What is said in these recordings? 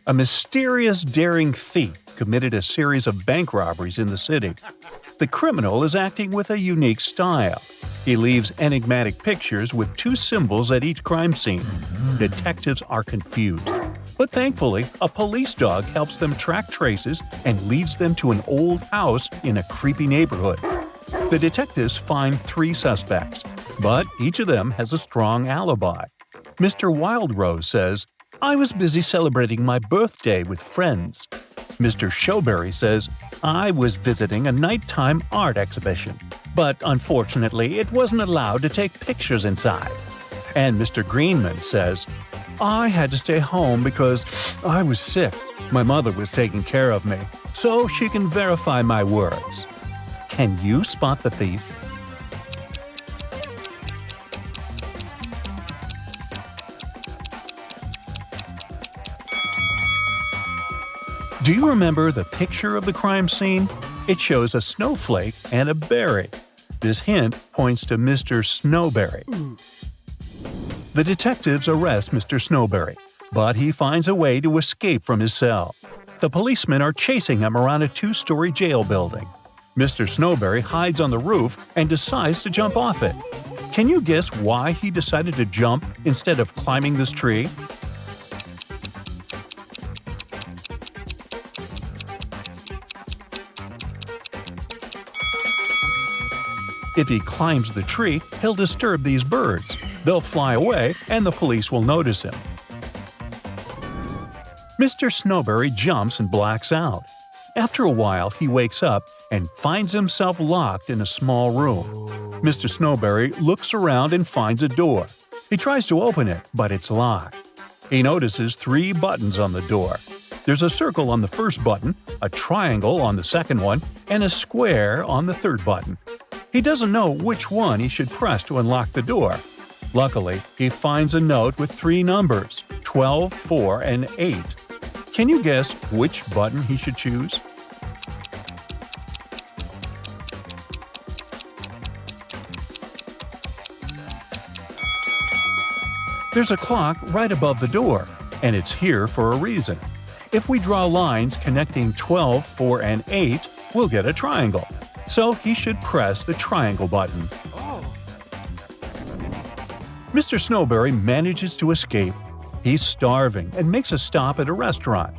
A mysterious, daring thief committed a series of bank robberies in the city. The criminal is acting with a unique style. He leaves enigmatic pictures with two symbols at each crime scene. Detectives are confused. But thankfully, a police dog helps them track traces and leads them to an old house in a creepy neighborhood. The detectives find 3 suspects, but each of them has a strong alibi. Mr. Wildrose says, "I was busy celebrating my birthday with friends." Mr. Snowberry says, "I was visiting a nighttime art exhibition, but unfortunately it wasn't allowed to take pictures inside." And Mr. Greenman says, "I had to stay home because I was sick. My mother was taking care of me, so she can verify my words." Can you spot the thief? Do you remember the picture of the crime scene? It shows a snowflake and a berry. This hint points to Mr. Snowberry. The detectives arrest Mr. Snowberry, but he finds a way to escape from his cell. The policemen are chasing him around a 2-story jail building. Mr. Snowberry hides on the roof and decides to jump off it. Can you guess why he decided to jump instead of climbing this tree? If he climbs the tree, he'll disturb these birds. They'll fly away and the police will notice him. Mr. Snowberry jumps and blacks out. After a while, he wakes up and finds himself locked in a small room. Mr. Snowberry looks around and finds a door. He tries to open it, but it's locked. He notices 3 buttons on the door. There's a circle on the first button, a triangle on the second one, and a square on the third button. He doesn't know which one he should press to unlock the door. Luckily, he finds a note with 3 numbers, 12, 4, and 8. Can you guess which button he should choose? There's a clock right above the door, and it's here for a reason. If we draw lines connecting 12, 4, and 8, we'll get a triangle. So he should press the triangle button. Mr. Snowberry manages to escape. He's starving and makes a stop at a restaurant.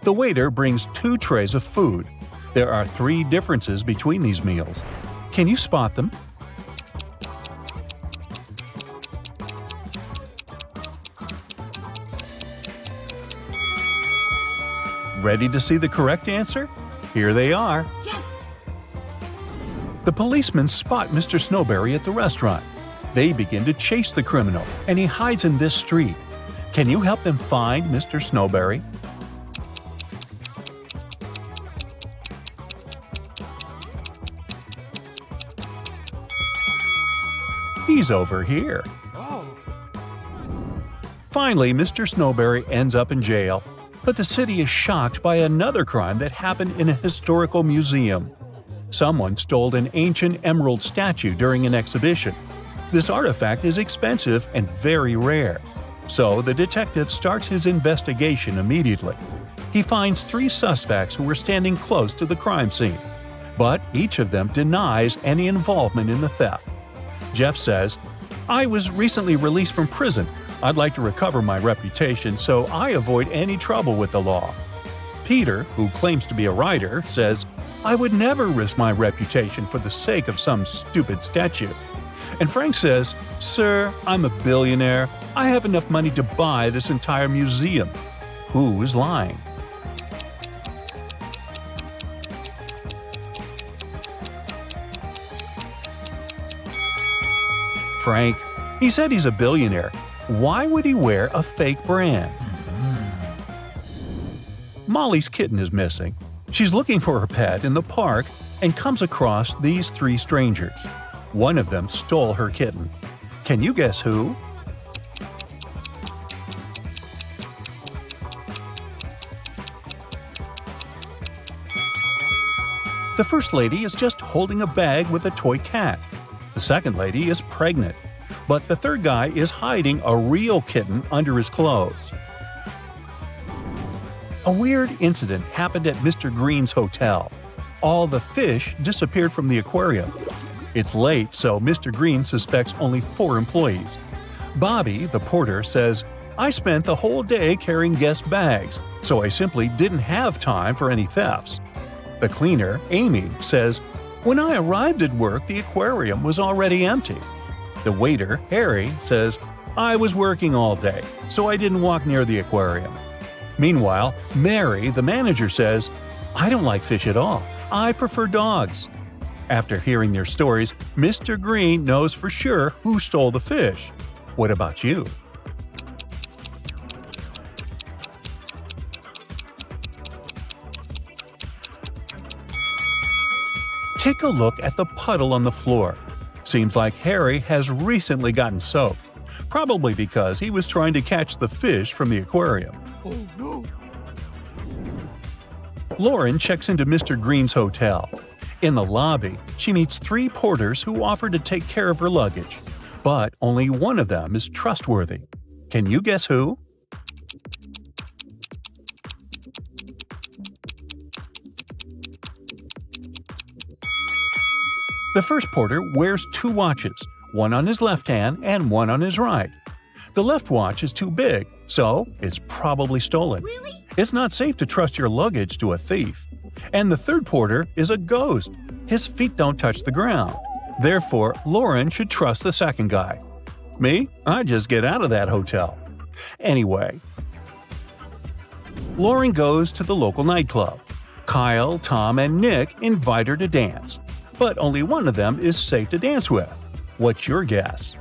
The waiter brings 2 trays of food. There are 3 differences between these meals. Can you spot them? Ready to see the correct answer? Here they are. Yes! The policemen spot Mr. Snowberry at the restaurant. They begin to chase the criminal, and he hides in this street. Can you help them find Mr. Snowberry? He's over here. Oh. Finally, Mr. Snowberry ends up in jail. But the city is shocked by another crime that happened in a historical museum. Someone stole an ancient emerald statue during an exhibition. This artifact is expensive and very rare. So the detective starts his investigation immediately. He finds 3 suspects who were standing close to the crime scene. But each of them denies any involvement in the theft. Jeff says, "I was recently released from prison. I'd like to recover my reputation so I avoid any trouble with the law." Peter, who claims to be a writer, says, "I would never risk my reputation for the sake of some stupid statue." And Frank says, "Sir, I'm a billionaire. I have enough money to buy this entire museum." Who is lying? Frank. He said he's a billionaire. Why would he wear a fake brand? Molly's kitten is missing. She's looking for her pet in the park and comes across these 3 strangers. One of them stole her kitten. Can you guess who? The first lady is just holding a bag with a toy cat. The second lady is pregnant. But the third guy is hiding a real kitten under his clothes. A weird incident happened at Mr. Green's hotel. All the fish disappeared from the aquarium. It's late, so Mr. Green suspects only 4 employees. Bobby, the porter, says, "I spent the whole day carrying guest bags, so I simply didn't have time for any thefts." The cleaner, Amy, says, "When I arrived at work, the aquarium was already empty." The waiter, Harry, says, "I was working all day, so I didn't walk near the aquarium." Meanwhile, Mary, the manager, says, "I don't like fish at all. I prefer dogs." After hearing their stories, Mr. Green knows for sure who stole the fish. What about you? Take a look at the puddle on the floor. Seems like Harry has recently gotten soaked, probably because he was trying to catch the fish from the aquarium. Oh no! Lauren checks into Mr. Green's hotel. In the lobby, she meets 3 porters who offer to take care of her luggage, but only one of them is trustworthy. Can you guess who? The first porter wears 2 watches, one on his left hand and one on his right. The left watch is too big, so it's probably stolen. Really? It's not safe to trust your luggage to a thief. And the third porter is a ghost. His feet don't touch the ground. Therefore, Lauren should trust the second guy. Me? I just get out of that hotel. Anyway, Lauren goes to the local nightclub. Kyle, Tom, and Nick invite her to dance. But only one of them is safe to dance with. What's your guess?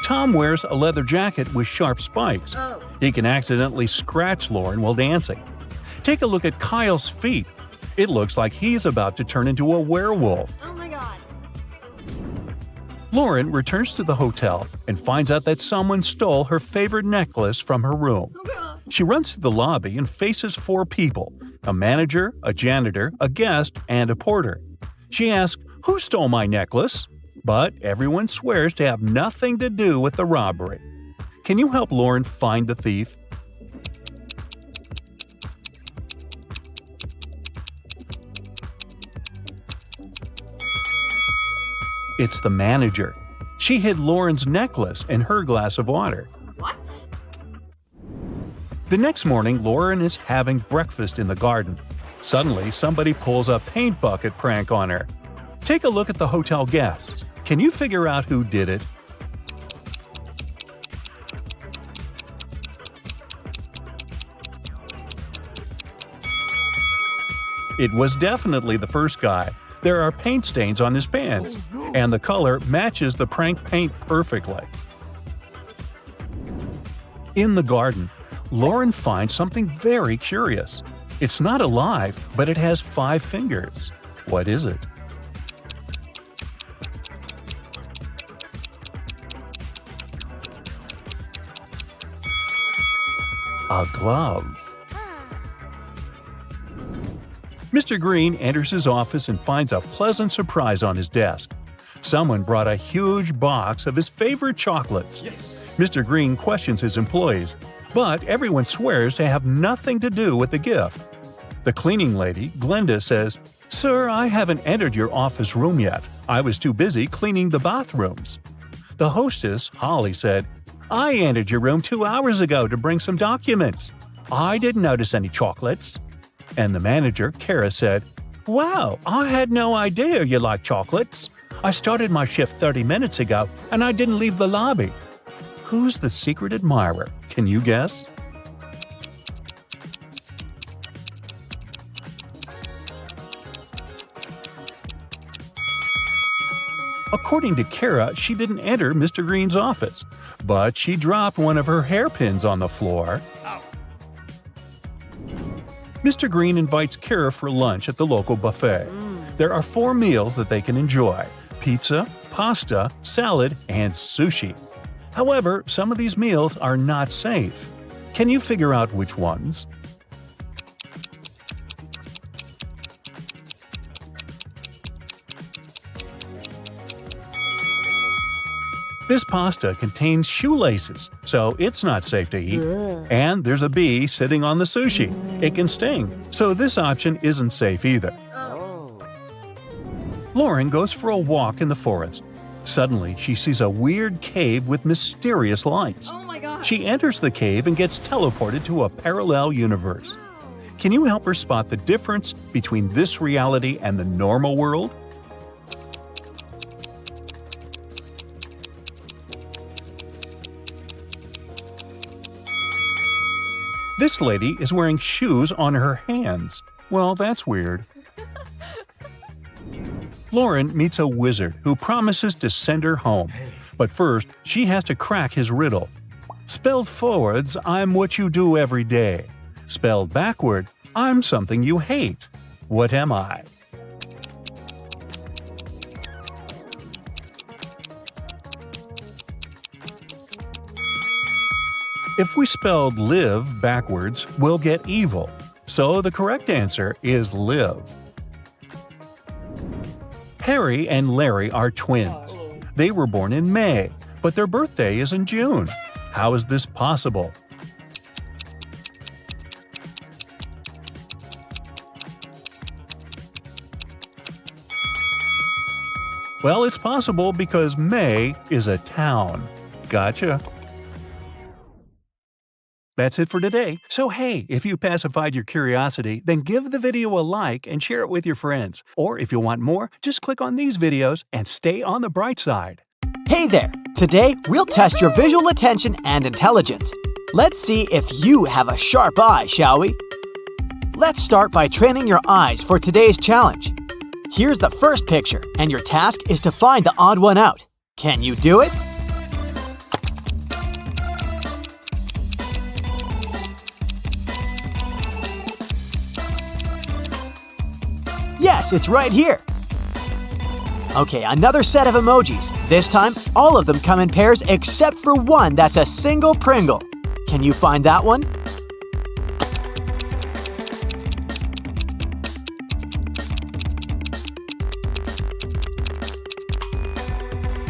Tom wears a leather jacket with sharp spikes. Oh. He can accidentally scratch Lauren while dancing. Take a look at Kyle's feet. It looks like he's about to turn into a werewolf. Oh my god. Lauren returns to the hotel and finds out that someone stole her favorite necklace from her room. Oh god. She runs to the lobby and faces 4 people: a manager, a janitor, a guest, and a porter. She asks, "Who stole my necklace?" But everyone swears to have nothing to do with the robbery. Can you help Lauren find the thief? It's the manager. She hid Lauren's necklace in her glass of water. What? The next morning, Lauren is having breakfast in the garden. Suddenly, somebody pulls a paint bucket prank on her. Take a look at the hotel guests. Can you figure out who did it? It was definitely the first guy. There are paint stains on his pants, and the color matches the prank paint perfectly. In the garden, Lauren finds something very curious. It's not alive, but it has 5 fingers. What is it? A glove. Mr. Green enters his office and finds a pleasant surprise on his desk. Someone brought a huge box of his favorite chocolates. Yes. Mr. Green questions his employees, but everyone swears to have nothing to do with the gift. The cleaning lady, Glenda, says, "Sir, I haven't entered your office room yet. I was too busy cleaning the bathrooms." The hostess, Holly, said, "I entered your room 2 hours ago to bring some documents. I didn't notice any chocolates." And the manager, Kara, said, "Wow, I had no idea you like chocolates. I started my shift 30 minutes ago and I didn't leave the lobby." Who's the secret admirer? Can you guess? According to Kara, she didn't enter Mr. Green's office, but she dropped one of her hairpins on the floor. Mr. Green invites Kara for lunch at the local buffet. There are 4 meals that they can enjoy: pizza, pasta, salad, and sushi. However, some of these meals are not safe. Can you figure out which ones? This pasta contains shoelaces, so it's not safe to eat. And there's a bee sitting on the sushi. It can sting, so this option isn't safe either. Lauren goes for a walk in the forest. Suddenly, she sees a weird cave with mysterious lights. Oh my God. She enters the cave and gets teleported to a parallel universe. Can you help her spot the difference between this reality and the normal world? This lady is wearing shoes on her hands. Well, that's weird. Lauren meets a wizard who promises to send her home. But first, she has to crack his riddle. Spelled forwards, I'm what you do every day. Spelled backward, I'm something you hate. What am I? If we spelled live backwards, we'll get evil. So the correct answer is live. Harry and Larry are twins. They were born in May, but their birthday is in June. How is this possible? Well, it's possible because May is a town. Gotcha. That's it for today. So hey, if you pacified your curiosity, then give the video a like and share it with your friends. Or if you want more, just click on these videos and stay on the bright side. Hey there! Today, we'll test your visual attention and intelligence. Let's see if you have a sharp eye, shall we? Let's start by training your eyes for today's challenge. Here's the first picture, and your task is to find the odd one out. Can you do it? Yes, it's right here. Okay, another set of emojis. This time, all of them come in pairs except for one that's a single Pringle. Can you find that one?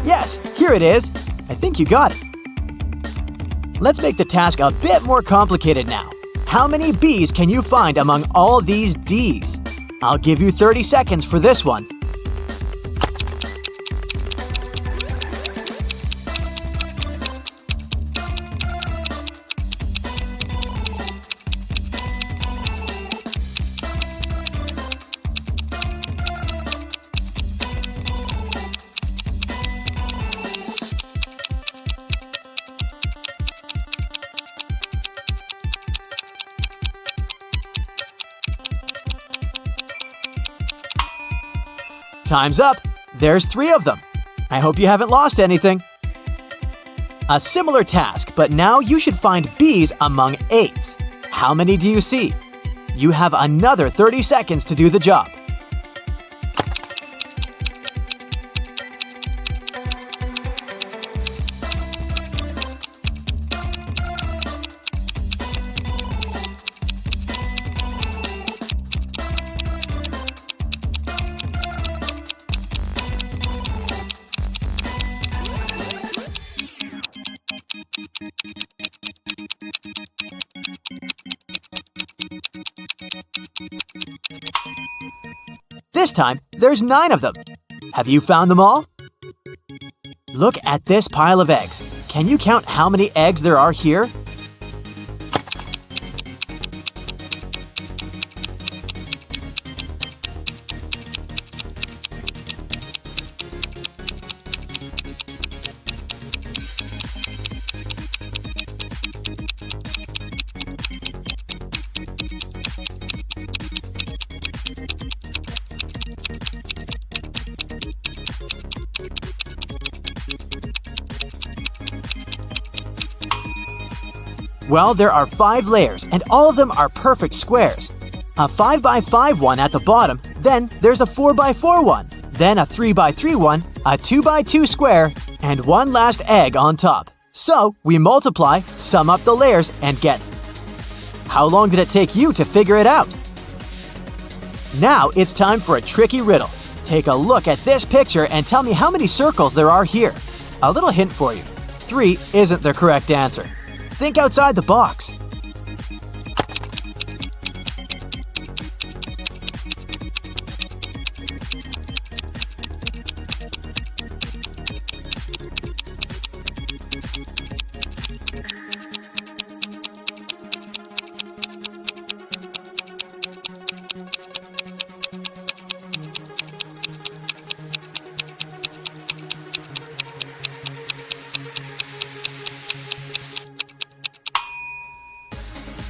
Yes, here it is. I think you got it. Let's make the task a bit more complicated now. How many B's can you find among all these D's? I'll give you 30 seconds for this one. Time's up! There's 3 of them. I hope you haven't lost anything. A similar task, but now you should find B's among 8s. How many do you see? You have another 30 seconds to do the job. This time, there's 9 of them. Have you found them all? Look at this pile of eggs. Can you count how many eggs there are here? Well, there are 5 layers, and all of them are perfect squares. A 5x5 one at the bottom, then there's a 4x4 one, then a 3x3 one, a 2x2 square, and one last egg on top. So, we multiply, sum up the layers, and get. How long did it take you to figure it out? Now it's time for a tricky riddle. Take a look at this picture and tell me how many circles there are here. A little hint for you. 3 isn't the correct answer. Think outside the box.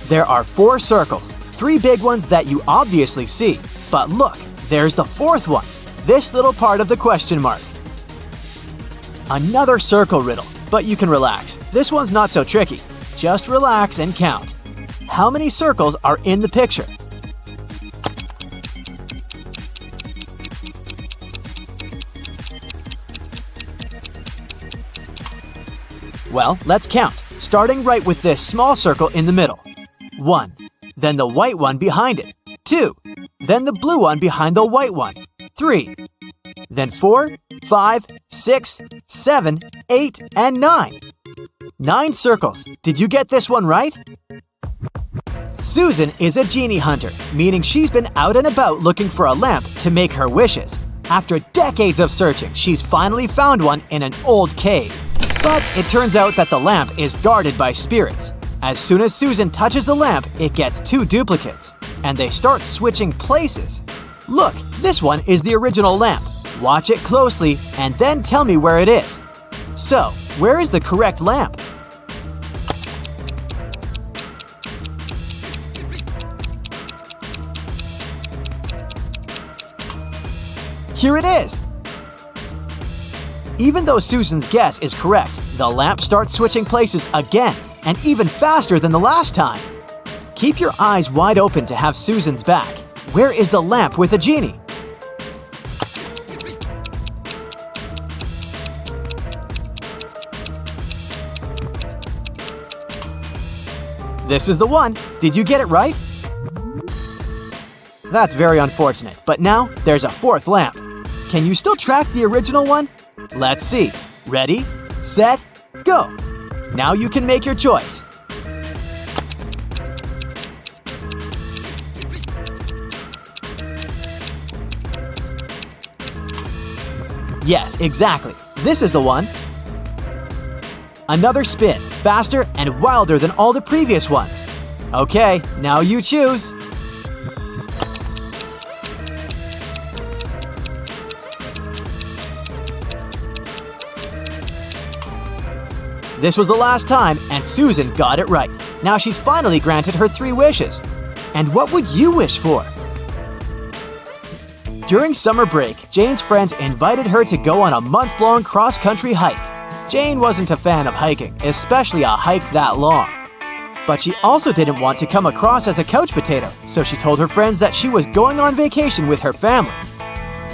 There are 4 circles, 3 big ones that you obviously see. But look, there's the 4th one, this little part of the question mark. Another circle riddle, but you can relax. This one's not so tricky. Just relax and count. How many circles are in the picture? Well, let's count, starting right with this small circle in the middle. 1. Then the white one behind it. 2. Then the blue one behind the white one. 3. Then 4, 5, 6, 7, 8, and 9. 9 circles. Did you get this one right? Susan is a genie hunter, meaning she's been out and about looking for a lamp to make her wishes. After decades of searching, she's finally found one in an old cave. But it turns out that the lamp is guarded by spirits. As soon as Susan touches the lamp, it gets 2 duplicates, and they start switching places. Look, this one is the original lamp. Watch it closely and then tell me where it is. So, where is the correct lamp? Here it is! Even though Susan's guess is correct, the lamp starts switching places again, and even faster than the last time. Keep your eyes wide open to have Susan's back. Where is the lamp with a genie? This is the one. Did you get it right? That's very unfortunate, but now there's a 4th lamp. Can you still track the original one? Let's see. Ready, set, go! Now you can make your choice. Yes, exactly. This is the one. Another spin, faster and wilder than all the previous ones. Okay, now you choose. This was the last time, and Susan got it right. Now she's finally granted her 3 wishes. And what would you wish for? During summer break, Jane's friends invited her to go on a month-long cross-country hike. Jane wasn't a fan of hiking, especially a hike that long. But she also didn't want to come across as a couch potato, so she told her friends that she was going on vacation with her family.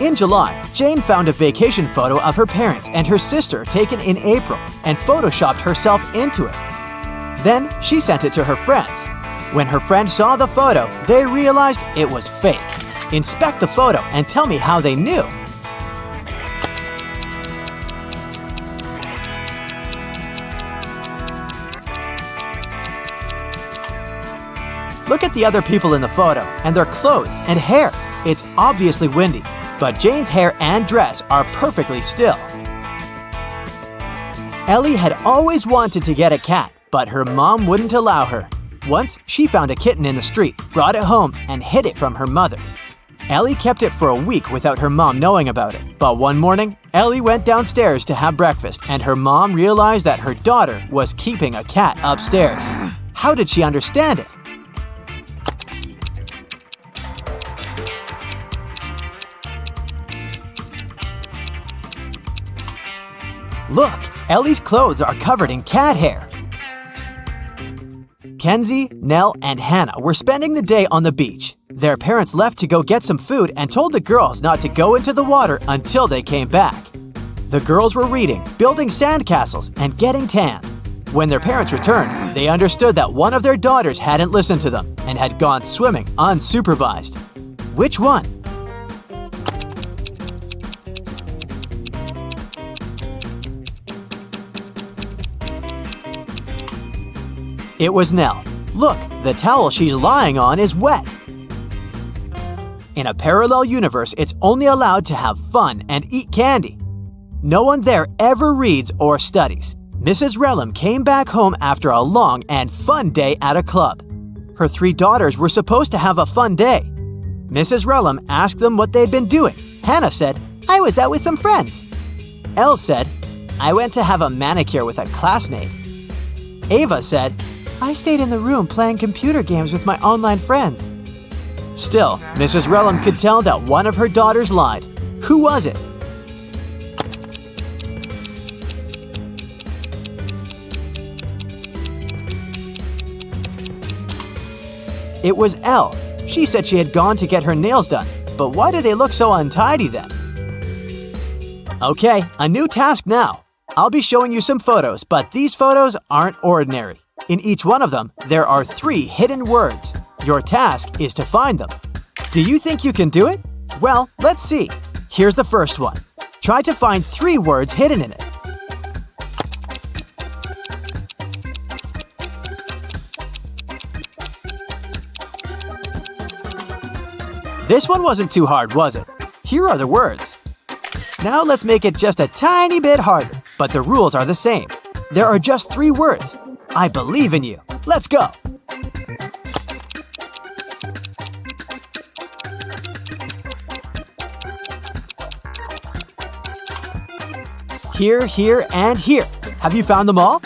In July, Jane found a vacation photo of her parents and her sister taken in April and photoshopped herself into it. Then she sent it to her friends. When her friends saw the photo, they realized it was fake. Inspect the photo and tell me how they knew. Look at the other people in the photo and their clothes and hair. It's obviously windy, but Jane's hair and dress are perfectly still. Ellie had always wanted to get a cat, but her mom wouldn't allow her. Once, she found a kitten in the street, brought it home, and hid it from her mother. Ellie kept it for a week without her mom knowing about it. But one morning, Ellie went downstairs to have breakfast, and her mom realized that her daughter was keeping a cat upstairs. How did she understand it? Look, Ellie's clothes are covered in cat hair. Kenzie, Nell, and Hannah were spending the day on the beach. Their parents left to go get some food and told the girls not to go into the water until they came back. The girls were reading, building sandcastles, and getting tanned. When their parents returned, they understood that one of their daughters hadn't listened to them and had gone swimming unsupervised. Which one? It was Nell. Look, the towel she's lying on is wet. In a parallel universe, it's only allowed to have fun and eat candy. No one there ever reads or studies. Mrs. Relum came back home after a long and fun day at a club. Her 3 daughters were supposed to have a fun day. Mrs. Relum asked them what they'd been doing. Hannah said, "I was out with some friends." Elle said, "I went to have a manicure with a classmate." Ava said, "I stayed in the room playing computer games with my online friends." Still, Mrs. Relum could tell that one of her daughters lied. Who was it? It was Elle. She said she had gone to get her nails done. But why do they look so untidy then? Okay, a new task now. I'll be showing you some photos, but these photos aren't ordinary. In each one of them, there are 3 hidden words. Your task is to find them. Do you think you can do it? Well, let's see. Here's the first one. Try to find 3 words hidden in it. This one wasn't too hard, was it? Here are the words. Now let's make it just a tiny bit harder, but the rules are the same. There are just 3 words. I believe in you. Let's go. Here, here, and here. Have you found them all?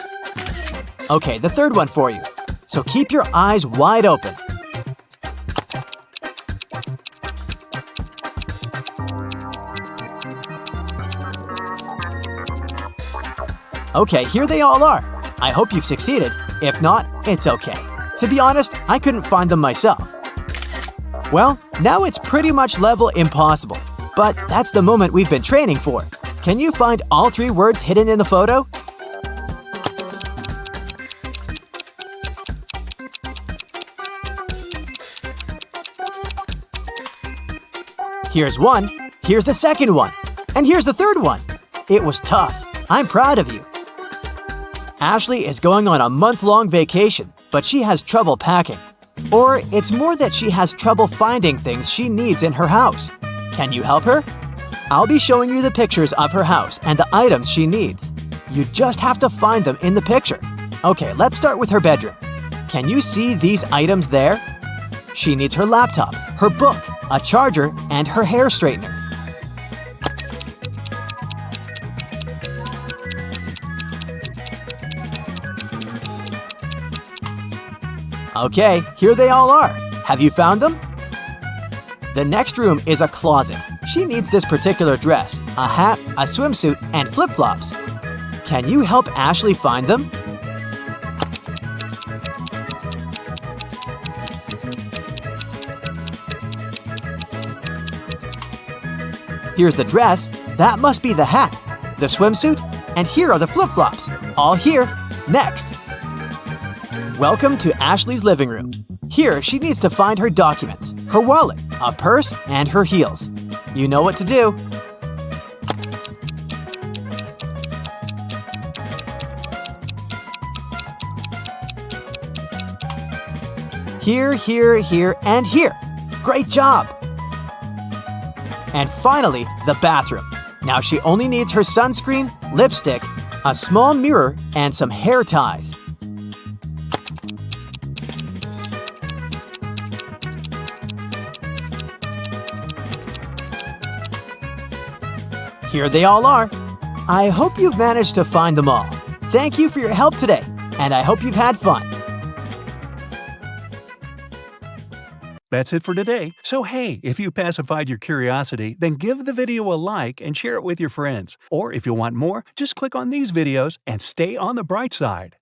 Okay, the third one for you. So keep your eyes wide open. Okay, here they all are. I hope you've succeeded. If not, it's okay. To be honest, I couldn't find them myself. Well, now it's pretty much level impossible. But that's the moment we've been training for. Can you find all 3 words hidden in the photo? Here's one. Here's the second one. And here's the third one. It was tough. I'm proud of you. Ashley is going on a month-long vacation, but she has trouble packing. Or it's more that she has trouble finding things she needs in her house. Can you help her? I'll be showing you the pictures of her house and the items she needs. You just have to find them in the picture. Okay, let's start with her bedroom. Can you see these items there? She needs her laptop, her book, a charger, and her hair straightener. Okay, here they all are. Have you found them? The next room is a closet. She needs this particular dress, a hat, a swimsuit, and flip-flops. Can you help Ashley find them? Here's the dress. That must be the hat. The swimsuit. And here are the flip-flops. All here. Next. Welcome to Ashley's living room. Here, she needs to find her documents, her wallet, a purse, and her heels. You know what to do. Here, here, here, and here. Great job! And finally, the bathroom. Now she only needs her sunscreen, lipstick, a small mirror, and some hair ties. Here they all are. I hope you've managed to find them all. Thank you for your help today, and I hope you've had fun. That's it for today. So hey, if you pacified your curiosity, then give the video a like and share it with your friends. Or if you want more, just click on these videos and stay on the bright side.